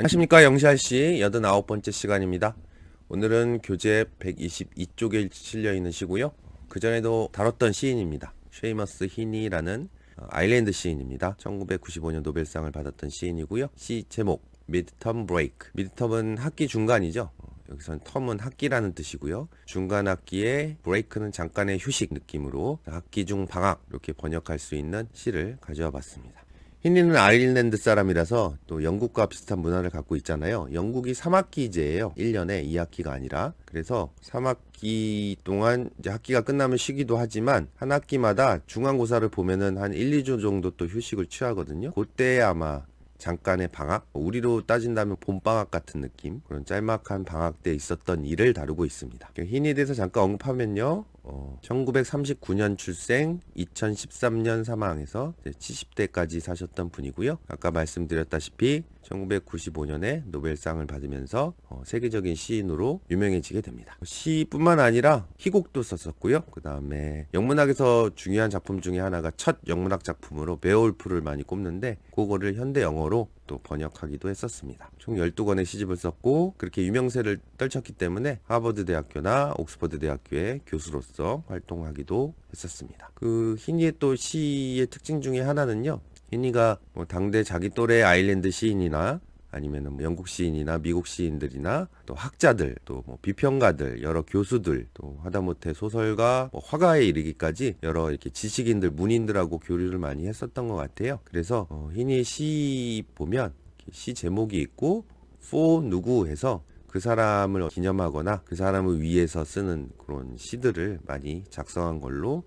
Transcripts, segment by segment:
안녕하십니까, 영시할씨 89번째 시간입니다. 오늘은 교재 122쪽에 실려있는 시고요. 그전에도 다뤘던 시인입니다. 쉐이머스 히니라는 아일랜드 시인입니다. 1995년 노벨상을 받았던 시인이고요. 시 제목 미드텀 브레이크. 미드텀은 학기 중간이죠. 여기선 텀은 학기라는 뜻이고요. 중간 학기에 브레이크는 잠깐의 휴식 느낌으로 학기 중 방학 이렇게 번역할 수 있는 시를 가져와 봤습니다. 히니는 아일랜드 사람이라서 또 영국과 비슷한 문화를 갖고 있잖아요. 영국이 3학기제예요. 1년에 2학기가 아니라. 그래서 3학기 동안 이제 학기가 끝나면 쉬기도 하지만 한 학기마다 중간고사를 보면은 한 1, 2주 정도 또 휴식을 취하거든요. 그때 아마 잠깐의 방학, 우리로 따진다면 봄방학 같은 느낌, 그런 짤막한 방학 때 있었던 일을 다루고 있습니다. 히니에 대해서 잠깐 언급하면요. 1939년 출생, 2013년 사망해서 70대까지 사셨던 분이고요. 아까 말씀드렸다시피 1995년에 노벨상을 받으면서 세계적인 시인으로 유명해지게 됩니다. 시뿐만 아니라 희곡도 썼었고요. 그 다음에 영문학에서 중요한 작품 중에 하나가 첫 영문학 작품으로 베어울프를 많이 꼽는데 그거를 현대 영어로 또 번역하기도 했었습니다. 총 12권의 시집을 썼고 그렇게 유명세를 떨쳤기 때문에 하버드 대학교나 옥스퍼드 대학교의 교수로서 활동하기도 했었습니다. 그 히니의 또 시의 특징 중에 하나는요. 히니가 뭐 당대 자기 또래 아일랜드 시인이나 아니면 영국 시인이나 미국 시인들이나 또 학자들 또 뭐 비평가들 여러 교수들 또 하다못해 소설가 뭐 화가에 이르기까지 여러 이렇게 지식인들 문인들하고 교류를 많이 했었던 것 같아요. 그래서 히니의 시 보면 시 제목이 있고 for 누구 해서 그 사람을 기념하거나 그 사람을 위해서 쓰는 그런 시들을 많이 작성한 걸로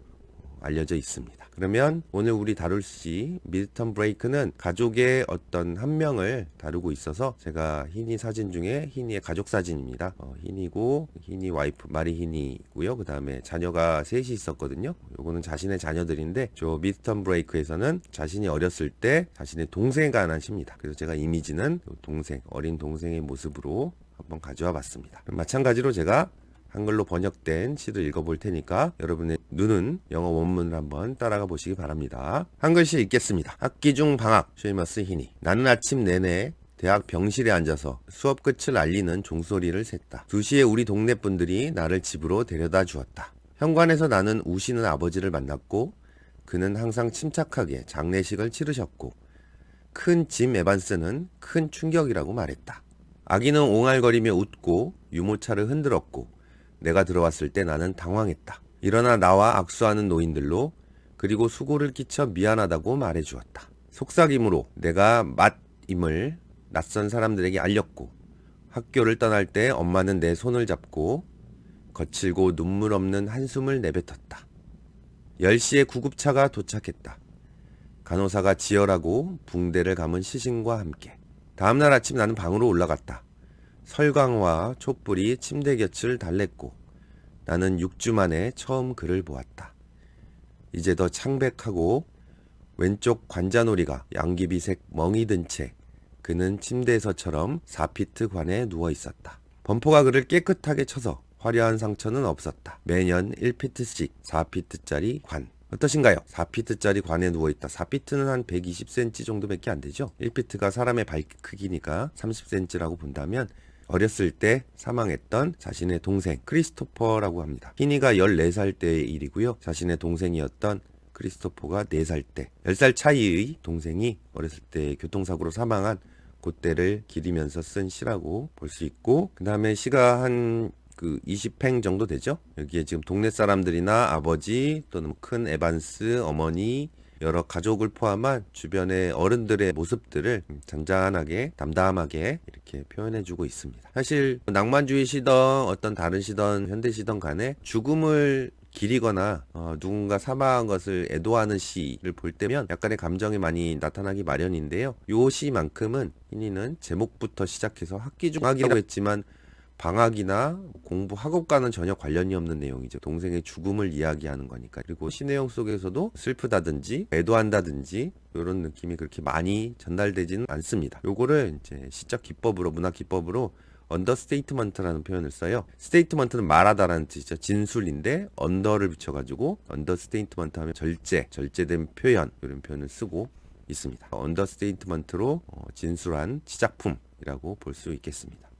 알려져 있습니다. 그러면 오늘 우리 다룰 시 미드텀 브레이크는 가족의 어떤 한 명을 다루고 있어서 제가 히니 사진 중에 히니의 가족 사진입니다. 히니고 히니 와이프 마리 히니고요. 그 다음에 자녀가 셋이 있었거든요. 요거는 자신의 자녀들인데 저 미드텀 브레이크에서는 자신이 어렸을 때 자신의 동생에 관한 시입니다. 그래서 제가 이미지는 동생, 어린 동생의 모습으로 한번 가져와 봤습니다. 마찬가지로 제가 한글로 번역된 시를 읽어볼 테니까 여러분의 눈은 영어 원문을 한번 따라가 보시기 바랍니다. 한글시 읽겠습니다. 학기 중 방학, 쉐이머스 히니. 나는 아침 내내 대학 병실에 앉아서 수업 끝을 알리는 종소리를 샜다. 2시에 우리 동네 분들이 나를 집으로 데려다 주었다. 현관에서 나는 우시는 아버지를 만났고 그는 항상 침착하게 장례식을 치르셨고 큰 짐 에반스는 큰 충격이라고 말했다. 아기는 옹알거리며 웃고 유모차를 흔들었고 내가 들어왔을 때 나는 당황했다. 일어나 나와 악수하는 노인들로 그리고 수고를 끼쳐 미안하다고 말해주었다. 속삭임으로 내가 맛임을 낯선 사람들에게 알렸고 학교를 떠날 때 엄마는 내 손을 잡고 거칠고 눈물 없는 한숨을 내뱉었다. 10시에 구급차가 도착했다. 간호사가 지혈하고 붕대를 감은 시신과 함께. 다음날 아침 나는 방으로 올라갔다. 설광과 촛불이 침대 곁을 달랬고 나는 6주 만에 처음 그를 보았다. 이제 더 창백하고 왼쪽 관자놀이가 양귀비색 멍이 든 채 그는 침대에서처럼 4피트 관에 누워 있었다. 범퍼가 그를 깨끗하게 쳐서 화려한 상처는 없었다. 매년 1피트씩 4피트짜리 관. 어떠신가요? 4피트짜리 관에 누워있다. 4피트는 한 120cm 정도밖에 안 되죠. 1피트가 사람의 발 크기니까 30cm라고 본다면 어렸을 때 사망했던 자신의 동생 크리스토퍼라고 합니다. 히니가 14살 때의 일이고요. 자신의 동생이었던 크리스토퍼가 4살 때 10살 차이의 동생이 어렸을 때 교통사고로 사망한 그때를 기리면서 쓴 시라고 볼 수 있고 그 다음에 시가 한 20행 정도 되죠. 여기에 지금 동네 사람들이나 아버지 또는 큰 에반스 어머니 여러 가족을 포함한 주변의 어른들의 모습들을 잔잔하게 담담하게 이렇게 표현해주고 있습니다. 사실 낭만주의 시던 어떤 다른 시던 현대 시던 간에 죽음을 기리거나 누군가 사망한 것을 애도하는 시를 볼 때면 약간의 감정이 많이 나타나기 마련인데요. 요 시만큼은 히니는 제목부터 시작해서 학기 중 학이라고 했지만 방학이나 공부 학업과는 전혀 관련이 없는 내용이죠. 동생의 죽음을 이야기하는 거니까. 그리고 시 내용 속에서도 슬프다든지 애도한다든지 이런 느낌이 그렇게 많이 전달되지는 않습니다. 요거를 이제 시적 기법으로 문학 기법으로 언더스테이트먼트라는 표현을 써요. 스테이트먼트는 말하다라는 뜻이죠. 진술인데 언더를 붙여가지고 언더스테이트먼트 하면 절제된 표현 이런 표현을 쓰고 있습니다. 언더스테이트먼트로 진술한 시작품 이라고 볼 수 있겠습니다.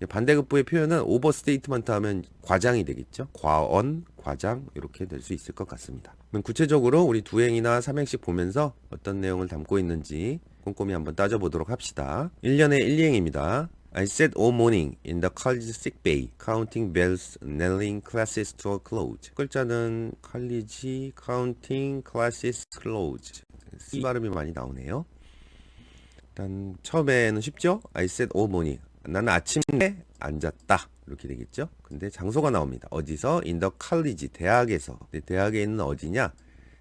반대급부의 표현은 오버스테이트먼트 하면 과장이 되겠죠. 과언, 과장 이렇게 될 수 있을 것 같습니다. 그럼 구체적으로 우리 두 행이나 3행씩 보면서 어떤 내용을 담고 있는지 꼼꼼히 한번 따져보도록 합시다. 1년의 1, 2행입니다. I sat all morning in the college sick bay, counting bells, nailing classes to a close. 글자는 college, counting classes close. 이 발음이 많이 나오네요. 일단 처음에는 쉽죠? I sat all morning. 나는 아침에 앉았다. 이렇게 되겠죠? 근데 장소가 나옵니다. 어디서? In the college, 대학에서. 대학에 있는 어디냐?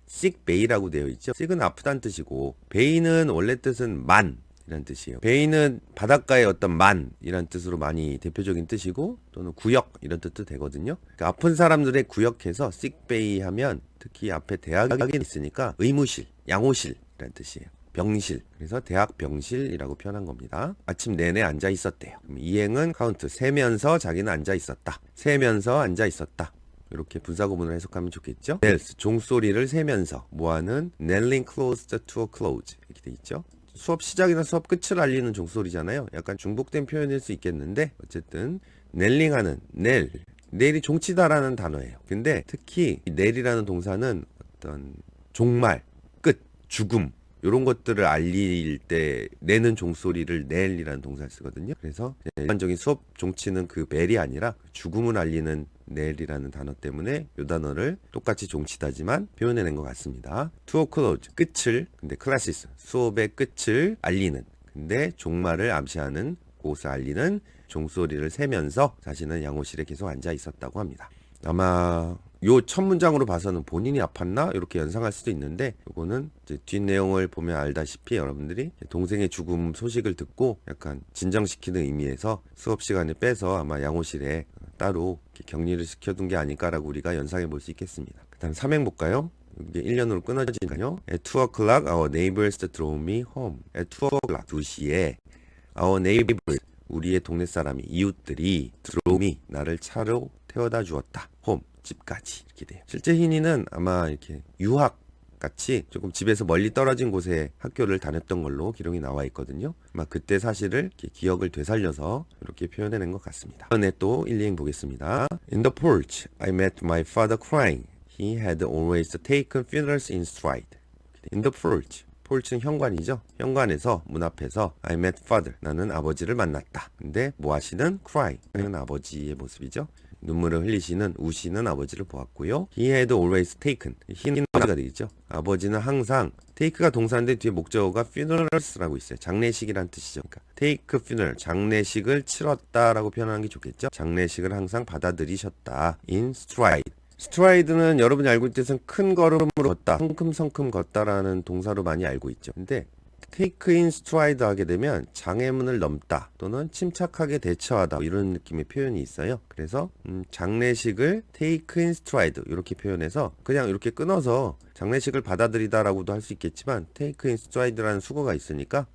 sick bay라고 되어 있죠. sick은 아프다는 뜻이고, bay는 원래 뜻은 만 이란 뜻이에요. bay는 바닷가의 어떤 만이란 뜻으로 많이 대표적인 뜻이고, 또는 구역 이런 뜻도 되거든요. 그러니까 아픈 사람들의 구역에서 sick bay 하면 특히 앞에 대학이 있으니까 의무실, 양호실 이란 뜻이에요. 병실. 그래서 대학 병실이라고 표현한 겁니다. 아침 내내 앉아 있었대요. 이행은 카운트, 세면서 자기는 앉아 있었다. 세면서 앉아 있었다. 이렇게 분사구문을 해석하면 좋겠죠. bells, 종소리를 세면서 뭐하는 nailing closed to a close 이렇게 돼 있죠. 수업 시작이나 수업 끝을 알리는 종소리잖아요. 약간 중복된 표현일 수 있겠는데 어쨌든 nailing하는 nail이 종치다라는 단어예요. 근데 특히 nail이라는 동사는 어떤 종말, 끝, 죽음 이런 것들을 알릴 때 내는 종소리를 nail이라는 동사를 쓰거든요. 그래서 일반적인 수업 종치는 그 벨이 아니라 죽음을 알리는 nail이라는 단어 때문에 이 단어를 똑같이 종치다지만 표현해낸 것 같습니다. to a close, 끝을, 근데 classes, 수업의 끝을 알리는, 근데 종말을 암시하는, 그것을 알리는 종소리를 세면서 자신은 양호실에 계속 앉아 있었다고 합니다. 아마 요 첫 문장으로 봐서는 본인이 아팠나? 이렇게 연상할 수도 있는데 이거는 이제 뒷내용을 보면 알다시피 여러분들이 동생의 죽음 소식을 듣고 약간 진정시키는 의미에서 수업 시간에 빼서 아마 양호실에 따로 격리를 시켜둔 게 아닐까라고 우리가 연상해 볼 수 있겠습니다. 그 다음 3행 볼까요? 이게 1년으로 끊어지니까요. At 2 o'clock our neighbors drove me home. At 2 o'clock 2시에 our neighbors 우리의 동네 사람이 이웃들이 drove me 나를 차로 태워다 주었다. home 집까지 이렇게 돼요. 실제 희니는 아마 이렇게 유학 같이 조금 집에서 멀리 떨어진 곳에 학교를 다녔던 걸로 기록이 나와 있거든요. 아마 그때 사실을 이렇게 기억을 되살려서 이렇게 표현해낸 것 같습니다. 이번에 또 1, 2행 보겠습니다. In the porch, I met my father crying. He had always taken funerals in stride. In the porch. porch는 현관이죠. 현관에서 문 앞에서 I met father. 나는 아버지를 만났다. 근데 뭐 하시는? cry. 는 아버지의 모습이죠. 눈물을 흘리시는 우시는 아버지를 보았고요. He had always taken. he는 아버지가 되겠죠. 아버지는 항상 take가 동사인데 뒤에 목적어가 funerals라고 있어요. 장례식이란 뜻이죠. 그러니까 take funeral, 장례식을 치렀다라고 표현하는 게 좋겠죠. 장례식을 항상 받아들이셨다. in stride. 스트라이드는 여러분이 알고 있는 뜻은 큰 걸음으로 걷다, 성큼성큼 걷다라는 동사로 많이 알고 있죠. 근데 take in stride 하게 되면 장애문을 넘다 또는 침착하게 대처하다 이런 느낌의 표현이 있어요. 그래서 장례식을 take in stride 이렇게 표현해서 그냥 이렇게 끊어서 장례식을 받아들이다라고도 할 수 있겠지만 take in stride라는 수거가 있으니까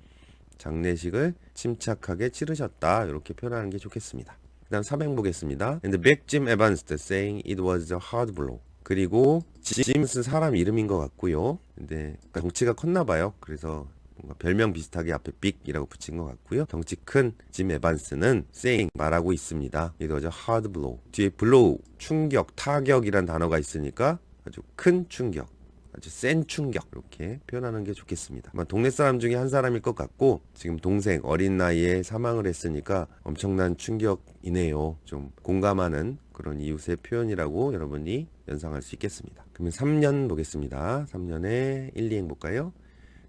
장례식을 침착하게 치르셨다 이렇게 표현하는 게 좋겠습니다. 그 다음 3행 보겠습니다. And back Jim advanced, saying it was a hard blow. 그리고 짐은 사람 이름인 것 같고요. 근데 덩치가 컸나 봐요. 그래서 뭔가 별명 비슷하게 앞에 빅이라고 붙인 것 같고요. 덩치 큰 짐 에반스는 saying 말하고 있습니다. It was a hard blow. 뒤에 blow 충격, 타격이란 단어가 있으니까 아주 큰 충격. 아주 센 충격 이렇게 표현하는 게 좋겠습니다. 아마 동네 사람 중에 한 사람일 것 같고 지금 동생 어린 나이에 사망을 했으니까 엄청난 충격이네요. 좀 공감하는 그런 이웃의 표현이라고 여러분이 연상할 수 있겠습니다. 그러면 3년 보겠습니다. 3년에 1, 2행 볼까요?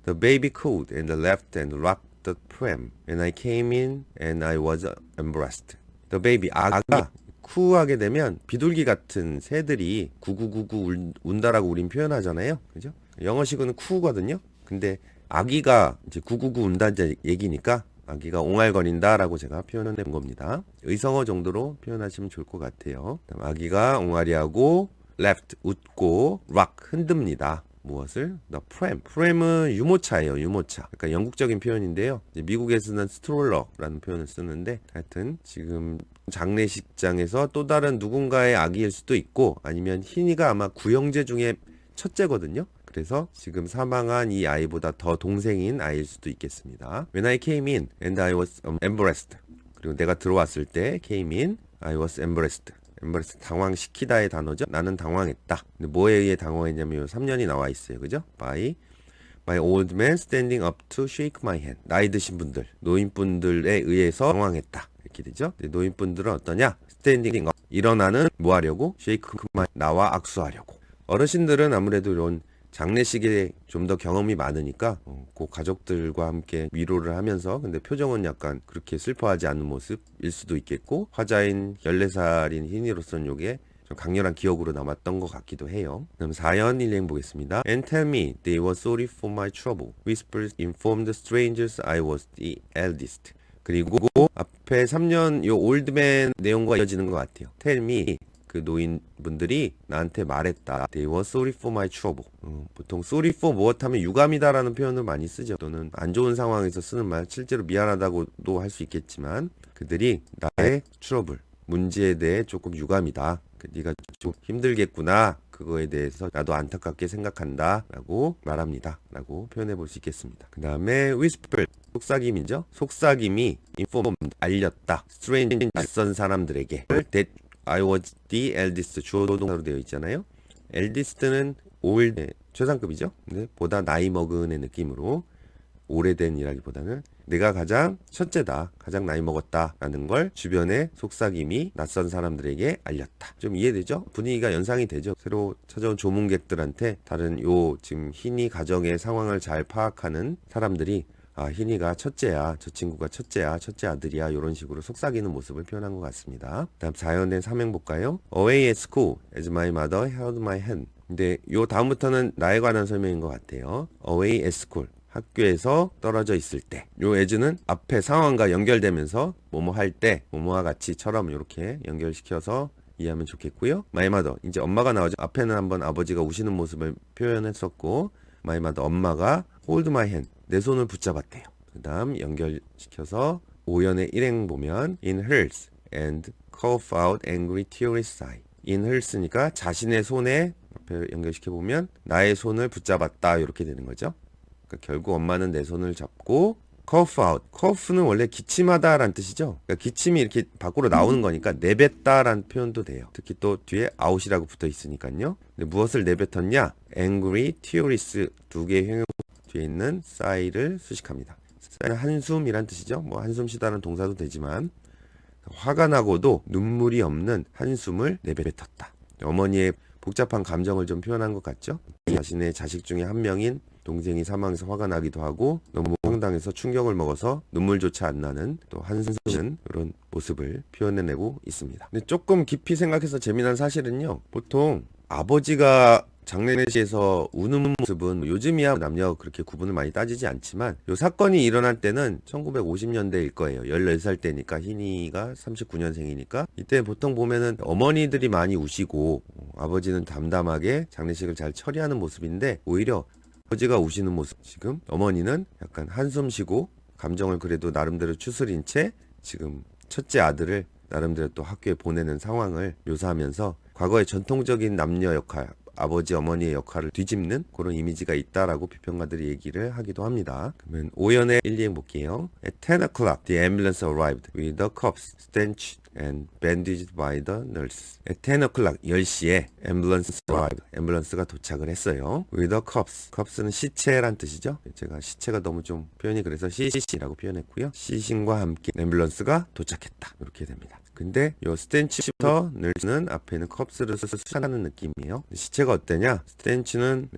The baby called and left and rocked the pram. When I came in and I was embarrassed. The baby 아가 쿠하게 되면 비둘기 같은 새들이 구구구구 운다라고 우린 표현하잖아요. 그죠? 영어식은 쿠거든요. 근데 아기가 이제 구구구 운다는 얘기니까 아기가 옹알거린다라고 제가 표현을 낸 겁니다. 의성어 정도로 표현하시면 좋을 것 같아요. 아기가 옹알이하고 left 웃고 rock 흔듭니다. 무엇을? The pram. pram은 유모차예요. 유모차. 약간 영국적인 표현인데요. 미국에서는 스트롤러라는 표현을 쓰는데 하여튼 지금 장례식장에서 또 다른 누군가의 아기일 수도 있고 아니면 희니가 아마 구형제 중에 첫째거든요. 그래서 지금 사망한 이 아이보다 더 동생인 아이일 수도 있겠습니다. When I came in and I was embarrassed. 그리고 내가 들어왔을 때 came in, I was embarrassed. embarrassed 당황시키다의 단어죠. 나는 당황했다. 근데 뭐에 의해 당황했냐면 3년이 나와 있어요. 그죠? By My old man standing up to shake my hand. 나이 드신 분들, 노인분들에 의해서 당황했다. 이렇게 되죠. 노인분들은 어떠냐? Standing up. 일어나는 뭐 하려고? Shake my 나와 악수하려고. 어르신들은 아무래도 이런 장례식에 좀 더 경험이 많으니까 그 가족들과 함께 위로를 하면서 근데 표정은 약간 그렇게 슬퍼하지 않는 모습일 수도 있겠고 화자인 14살인 희니로서는 요게 좀 강렬한 기억으로 남았던 것 같기도 해요. 그럼 4연 1행 보겠습니다. And tell me they were sorry for my trouble. Whispers informed the strangers I was the eldest. 그리고 앞에 3년 요 올드맨 내용과 이어지는 것 같아요. Tell me 그 노인분들이 나한테 말했다. They were sorry for my trouble. 보통 sorry for 무엇 하면 유감이다라는 표현을 많이 쓰죠. 또는 안 좋은 상황에서 쓰는 말 실제로 미안하다고도 할 수 있겠지만 그들이 나의 trouble 문제에 대해 조금 유감이다. 네가 좀 힘들겠구나. 그거에 대해서 나도 안타깝게 생각한다. 라고 말합니다. 라고 표현해 볼 수 있겠습니다. 그 다음에 whisper, 속삭임이죠. 속삭임이 informed, 알렸다. strange, 낯선 사람들에게. that I was the eldest, 주어 동사로 되어 있잖아요. eldest는 old, 최상급이죠. 근데 보다 나이 먹은의 느낌으로 오래된이라기보다는 내가 가장 첫째다, 가장 나이 먹었다 라는 걸 주변의 속삭임이 낯선 사람들에게 알렸다. 좀 이해되죠? 분위기가 연상이 되죠? 새로 찾아온 조문객들한테 다른 요 지금 희니 가정의 상황을 잘 파악하는 사람들이 아, 희니가 첫째야, 저 친구가 첫째야, 첫째 아들이야 이런 식으로 속삭이는 모습을 표현한 것 같습니다. 다음 4연된 3행 볼까요? Away at school as my mother held my hand. 근데 요 다음부터는 나에 관한 설명인 것 같아요. Away at school 학교에서 떨어져 있을 때. 요 as는 앞에 상황과 연결되면서 뭐뭐 할 때, 뭐뭐와 같이처럼 이렇게 연결시켜서 이해하면 좋겠고요. My mother, 이제 엄마가 나오죠. 앞에는 한번 아버지가 우시는 모습을 표현했었고 My mother, 엄마가 hold my hand, 내 손을 붙잡았대요. 그 다음 연결시켜서 5연의 1행 보면 in hers and cough out angry teary sigh. in hers니까 자신의 손에 앞에 연결시켜보면 나의 손을 붙잡았다 이렇게 되는 거죠. 그러니까 결국 엄마는 내 손을 잡고 cough out. cough는 원래 기침하다 라는 뜻이죠. 그러니까 기침이 이렇게 밖으로 나오는 거니까 내뱉다 라는 표현도 돼요. 특히 또 뒤에 out이라고 붙어 있으니까요. 근데 무엇을 내뱉었냐? angry, tears 두 개의 형용 뒤에 있는 sigh를 수식합니다. sigh는 한숨이란 뜻이죠. 뭐 한숨 쉬다는 동사도 되지만 화가 나고도 눈물이 없는 한숨을 내뱉었다. 어머니의 복잡한 감정을 좀 표현한 것 같죠? 자신의 자식 중에 한 명인 동생이 사망해서 화가 나기도 하고 너무 황당해서 충격을 먹어서 눈물조차 안 나는 또 한숨은 이런 모습을 표현해내고 있습니다. 근데 조금 깊이 생각해서 재미난 사실은요. 보통 아버지가 장례식에서 우는 모습은 요즘이야 남녀 그렇게 구분을 많이 따지지 않지만 요 사건이 일어날 때는 1950년대일 거예요. 14살 때니까 희니가 39년생이니까 이때 보통 보면은 어머니들이 많이 우시고 아버지는 담담하게 장례식을 잘 처리하는 모습인데 오히려 아버지가 우시는 모습 지금 어머니는 약간 한숨 쉬고 감정을 그래도 나름대로 추스린 채 지금 첫째 아들을 나름대로 또 학교에 보내는 상황을 묘사하면서 과거의 전통적인 남녀 역할 아버지 어머니의 역할을 뒤집는 그런 이미지가 있다라고 비평가들이 얘기를 하기도 합니다. 그러면 5연의 1, 2행 볼게요. At 10 o'clock the ambulance arrived with the cuffs, stanched and bandaged by the nurse. At 10 o'clock 10시에 ambulance arrived. 앰뷸런스가 도착을 했어요. With the cuffs. cuffs는 시체란 뜻이죠. 제가 시체가 너무 좀 표현이 그래서 시신이라고 표현했고요. 시신과 함께 앰뷸런스가 도착했다. 이렇게 됩니다. 근데 요 스탠치부터 늘는 앞에는 컵스를 수식하는 느낌이에요. 시체가 어때냐? 스탠치는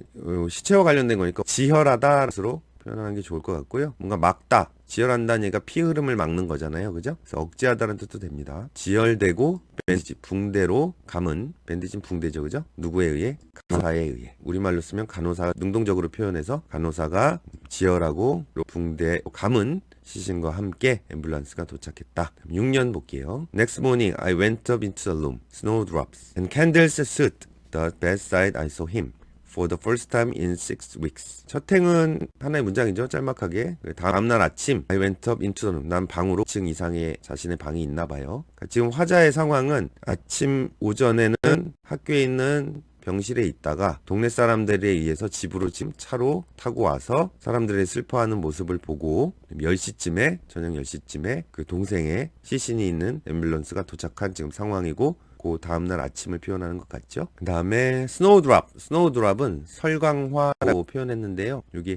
시체와 관련된 거니까 지혈하다로 표현하는 게 좋을 것 같고요. 뭔가 막다. 지혈한다는 얘기가 피 흐름을 막는 거잖아요. 그죠? 그래서 억제하다는 뜻도 됩니다. 지혈되고 밴디지, 붕대로 감은 밴디지는 붕대죠. 그죠? 누구에 의해? 간호사에 의해. 우리말로 쓰면 간호사 능동적으로 표현해서 간호사가 지혈하고 붕대 감은 시신과 함께 앰뷸런스가 도착했다. 6년 볼게요. Next morning I went up into the room. Snowdrops and candles stood the bedside. I saw him. For the first time in 6 weeks. 첫 행은 하나의 문장이죠. 짤막하게. 다음날 아침 I went up into the room. 난 방으로 2층 이상의 자신의 방이 있나 봐요. 그러니까 지금 화자의 상황은 아침 오전에는 학교에 있는 병실에 있다가 동네 사람들에 의해서 집으로 지금 차로 타고 와서 사람들의 슬퍼하는 모습을 보고 10시쯤에 저녁 10시쯤에 그 동생의 시신이 있는 앰뷸런스가 도착한 지금 상황이고 그 다음날 아침을 표현하는 것 같죠. 그 다음에 스노우드랍은 설광화라고 표현했는데요. 여기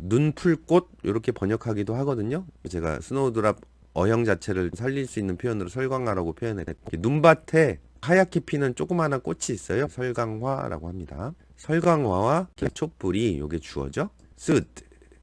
눈풀꽃 이렇게 번역하기도 하거든요. 제가 스노우드랍 어형 자체를 살릴 수 있는 표현으로 설광화라고 표현했고, 눈밭에 하얗게 피는 조그마한 꽃이 있어요. 설광화라고 합니다. 설광화와 촛불이 요게 주어죠.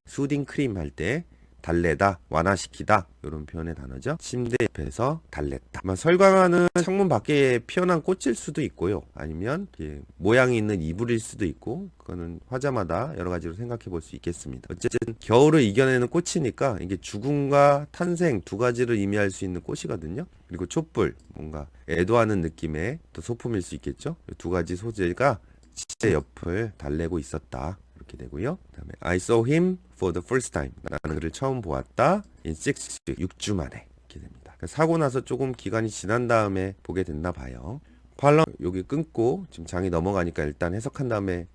수딩 크림 할 때 달래다, 완화시키다 이런 표현의 단어죠. 침대 옆에서 달랬다. 설광화는 창문 밖에 피어난 꽃일 수도 있고요. 아니면 모양이 있는 이불일 수도 있고, 그거는 화자마다 여러 가지로 생각해 볼 수 있겠습니다. 어쨌든 겨울을 이겨내는 꽃이니까 이게 죽음과 탄생 두 가지를 의미할 수 있는 꽃이거든요. 그리고 촛불, 뭔가 애도하는 느낌의 또 소품일 수 있겠죠. 두 가지 소재가 침대 옆을 달래고 있었다. 이렇게 되고요. 그다음에 I saw him for the first time. 나는 그를 처음 보았다. in 6주 만에. 이렇게 됩니다. 그러니까 사고 나서 조금 기간이 지난 다음에 보게 됐나 봐요. 팔럼 여기 끊고 지금 장이 넘어가니까 일단 해석한 다음에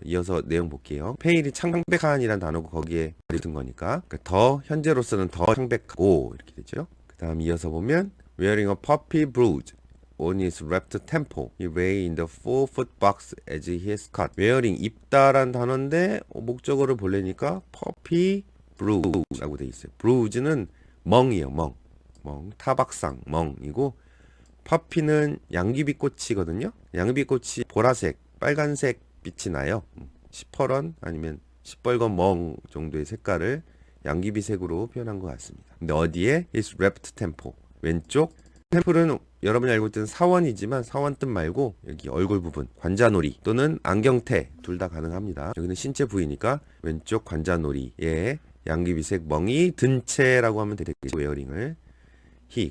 이어서 내용 볼게요. 페일이 창백한이란 단어고 거기에 든 거니까 더 현재로서는 더 창백하고 이렇게 되죠. 그 다음 이어서 보면 wearing a puppy bruise on his left temple. He lay in the 4-foot box as his cut. wearing 입다란 단어인데 목적어를 보려니까 puppy bruise라고 돼 있어요. bruise는 멍이에요. 멍. 타박상 멍이고, puppy는 양귀비꽃이거든요. 양귀비꽃이 보라색, 빨간색 빛이 나요. 시퍼런 아니면 시뻘건 멍 정도의 색깔을 양귀비색으로 표현한 것 같습니다. 근데 어디에? his left temple. 왼쪽. 템플은 여러분이 알고 있던 사원이지만 사원 뜻 말고 여기 얼굴 부분, 관자놀이 또는 안경테 둘 다 가능합니다. 여기는 신체 부위니까 왼쪽 관자놀이에 양귀비색 멍이 든 채라고 하면 되겠죠. 웨어링을.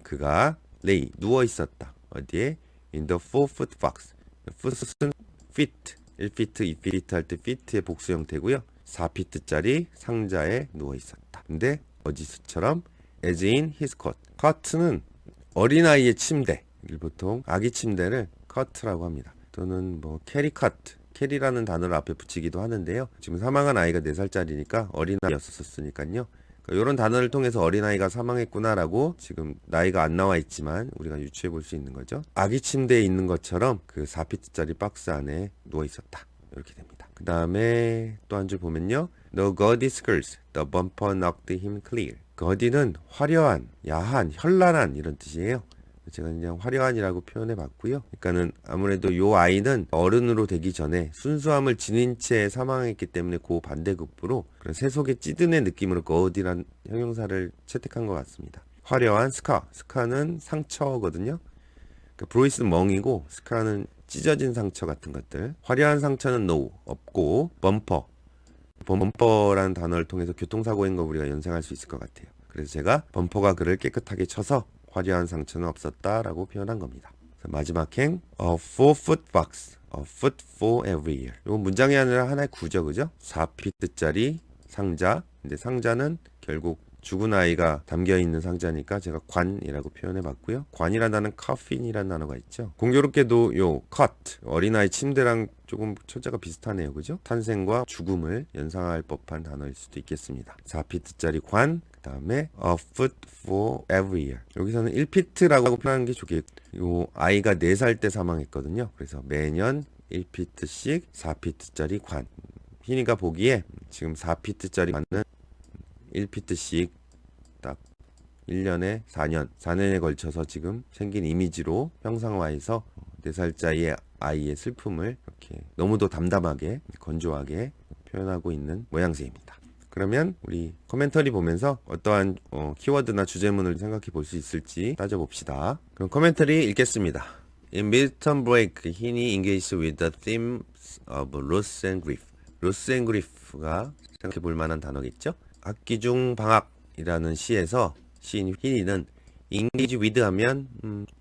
그가 lay 누워 있었다. 어디에? in the 4-foot box. foot은 feet, 1피트, 2피트 할 때 feet의 복수 형태고요. 4피트짜리 상자에 누워 있었다. 근데 어디서처럼 as in his cot. cot는 어린아이의 침대, 보통 아기 침대를 커트라고 합니다. 또는 캐리 커트, 캐리라는 단어를 앞에 붙이기도 하는데요. 지금 사망한 아이가 4살짜리니까 어린아이였었으니까요. 이런 단어를 통해서 어린아이가 사망했구나라고 지금 나이가 안 나와 있지만 우리가 유추해 볼 수 있는 거죠. 아기 침대에 있는 것처럼 그 4피트짜리 박스 안에 누워 있었다. 이렇게 됩니다. 그 다음에 또 한 줄 보면요. The gaudy skirts, the bumper knocked him clear. 거디는 화려한, 야한, 현란한 이런 뜻이에요. 제가 그냥 화려한이라고 표현해 봤고요. 그러니까는 아무래도 요 아이는 어른으로 되기 전에 순수함을 지닌 채 사망했기 때문에 그 반대급부로 그런 세속의 찌든의 느낌으로 거디란 형용사를 채택한 것 같습니다. 화려한 스카는 상처거든요. 그러니까 브로이스는 멍이고 스카는 찢어진 상처 같은 것들. 화려한 상처는 없고 범퍼라는 단어를 통해서 교통사고인 거 우리가 연상할 수 있을 것 같아요. 그래서 제가 범퍼가 그를 깨끗하게 쳐서 화려한 상처는 없었다라고 표현한 겁니다. 마지막 행 a 4-foot box, a foot for every year. 이건 문장이 아니라 하나의 구조, 그죠? 4피트짜리 상자. 근데 상자는 결국 죽은 아이가 담겨있는 상자니까 제가 관이라고 표현해봤고요. 관이라는 단어는 coffin이라는 단어가 있죠. 공교롭게도 요 cut, 어린아이 침대랑 조금 초자가 비슷하네요. 그죠? 탄생과 죽음을 연상할 법한 단어일 수도 있겠습니다. 4피트짜리 관, 그 다음에 a foot for every year. 여기서는 1피트라고 표현하는 게 좋겠고, 요 아이가 4살 때 사망했거든요. 그래서 매년 1피트씩 4피트짜리 관. 희니가 보기에 지금 4피트짜리 관은 1피트씩 딱 1년에 4년에 걸쳐서 지금 생긴 이미지로 형상화해서 4살짜리 아이의 슬픔을 이렇게 너무도 담담하게 건조하게 표현하고 있는 모양새입니다. 그러면 우리 코멘터리 보면서 어떠한 키워드나 주제문을 생각해 볼 수 있을지 따져봅시다. 그럼 코멘터리 읽겠습니다. In midterm break, Heaney engaged with the themes of loss and grief. loss and grief가 생각해 볼 만한 단어겠죠? 학기 중 방학이라는 시에서 시인 히니는 engage with 하면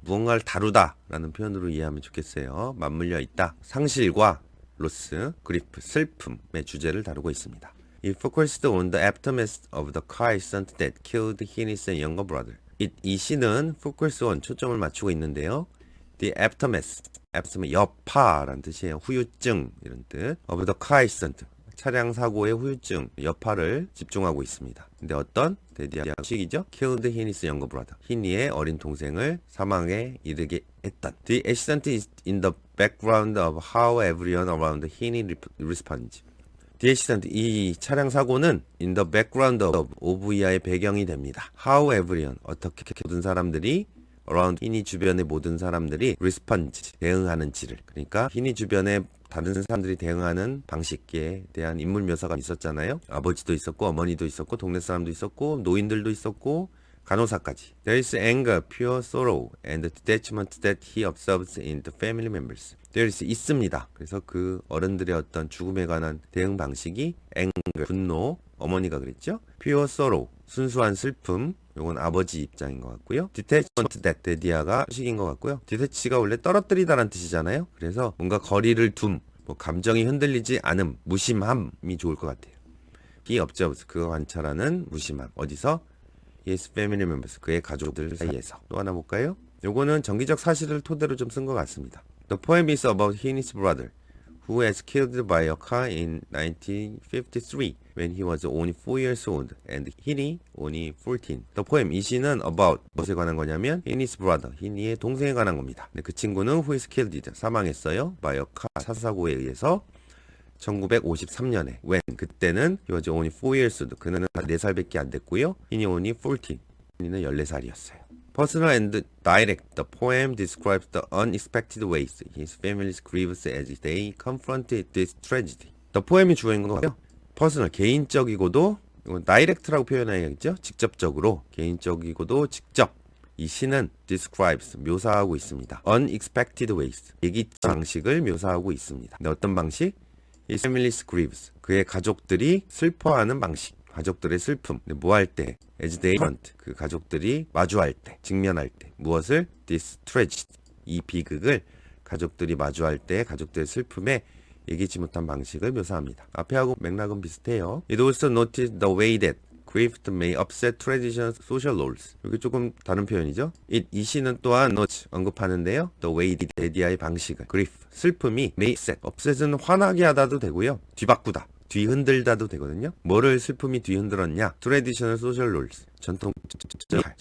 무언가를 다루다 라는 표현으로 이해하면 좋겠어요. 맞물려 있다. 상실과 loss, grief, 슬픔의 주제를 다루고 있습니다. It focused on the aftermath of the car accident that killed Heaney's younger brother. 이 시는 focus on 초점을 맞추고 있는데요. The aftermath. aftermath 여파라는 뜻이에요. 후유증 이런 뜻. of the car accident. 차량 사고의 후유증, 여파를 집중하고 있습니다. 근데 어떤 데디아가 식이죠? killed Hinnie's younger brother. 히니의 어린 동생을 사망에 이르게 했던. The accident is in the background of how everyone around Hinnie responds. The accident, 이 차량 사고는 in the background of 이하의 배경이 됩니다. How everyone, 어떻게 모든 사람들이 around 히니 주변의 모든 사람들이 respond, 대응하는지를. 그러니까 히니 주변에 다른 사람들이 대응하는 방식에 대한 인물 묘사가 있었잖아요. 아버지도 있었고 어머니도 있었고 동네 사람도 있었고 노인들도 있었고 간호사까지. There is anger, pure sorrow, and detachment that he observes in the family members. There is 있습니다. 그래서 그 어른들의 어떤 죽음에 관한 대응 방식이 anger, 분노, 어머니가 그랬죠. Pure sorrow, 순수한 슬픔, 요건 아버지 입장인 것 같고요. detachment that, 데디아가 식인 것 같고요. detach가 원래 떨어뜨리다라는 뜻이잖아요. 그래서 뭔가 거리를 둠, 뭐 감정이 흔들리지 않음, 무심함이 좋을 것 같아요. He observes, 그가 관찰하는 무심함. 어디서? His family members, 그의 가족들 사이에서. 또 하나 볼까요? 요거는 정기적 사실을 토대로 좀 쓴 것 같습니다. The poem is about Hinnie's brother, who was killed by a car in 1953 when he was only 4 years old and Hinnie only 14. The poem, 이 시는 about 무엇에 관한 거냐면 Hinnie's brother, 히니의 동생에 관한 겁니다. 그 친구는 who is killed, 사망했어요. by a car, 사사고에 의해서 1953년에 when, 그때는 he was only 4 years old, 그는 4살밖에 안 됐고요. Hinnie only 14, 히니는 14살이었어요. Personal and direct, the poem describes the unexpected ways his family grieves as they confront this tragedy. The poem이 주어인 거고요. Personal, 개인적이고도, 이건 direct라고 표현해야겠죠? 직접적으로, 개인적이고도 직접. 이 시는 describes, 묘사하고 있습니다. Unexpected ways, 예기치 방식을 묘사하고 있습니다. 근데 어떤 방식? His family grieves, 그의 가족들이 슬퍼하는 방식. 가족들의 슬픔, 뭐 할 때, as they confront, 그 가족들이 마주할 때, 직면할 때, 무엇을? this tragedy, 이 비극을 가족들이 마주할 때 가족들의 슬픔에 예기치 못한 방식을 묘사합니다. 앞에 하고 맥락은 비슷해요. It also noted the way that grief may upset traditional social roles. 여기 조금 다른 표현이죠. 이 시는 또한 note, 언급하는데요. The way that, 데디아의 방식을, grief, 슬픔이 may upset은 화나게 하다도 되고요. 뒤바꾸다, 뒤흔들다도 되거든요. 뭐를 슬픔이 뒤흔들었냐? Traditional social roles. 전통,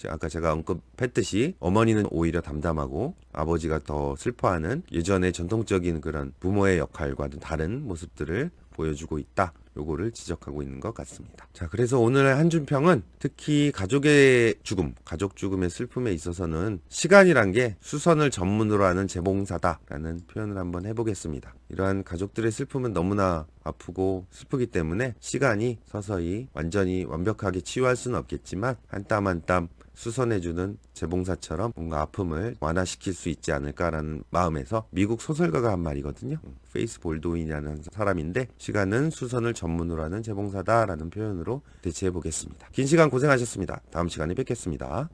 아까 제가 언급했듯이 어머니는 오히려 담담하고 아버지가 더 슬퍼하는 예전의 전통적인 그런 부모의 역할과는 다른 모습들을 보여주고 있다. 요거를 지적하고 있는 것 같습니다. 자, 그래서 오늘 한준평은 특히 가족의 죽음, 가족 죽음의 슬픔에 있어서는 시간이란 게 수선을 전문으로 하는 재봉사다라는 표현을 한번 해보겠습니다. 이러한 가족들의 슬픔은 너무나 아프고 슬프기 때문에 시간이 서서히 완전히 완벽하게 치유할 수는 없겠지만 한 땀 한 땀 수선해주는 재봉사처럼 뭔가 아픔을 완화시킬 수 있지 않을까라는 마음에서 미국 소설가가 한 말이거든요. 페이스 볼도인이라는 사람인데 시간은 수선을 전문으로 하는 재봉사다라는 표현으로 대체해 보겠습니다. 긴 시간 고생하셨습니다. 다음 시간에 뵙겠습니다.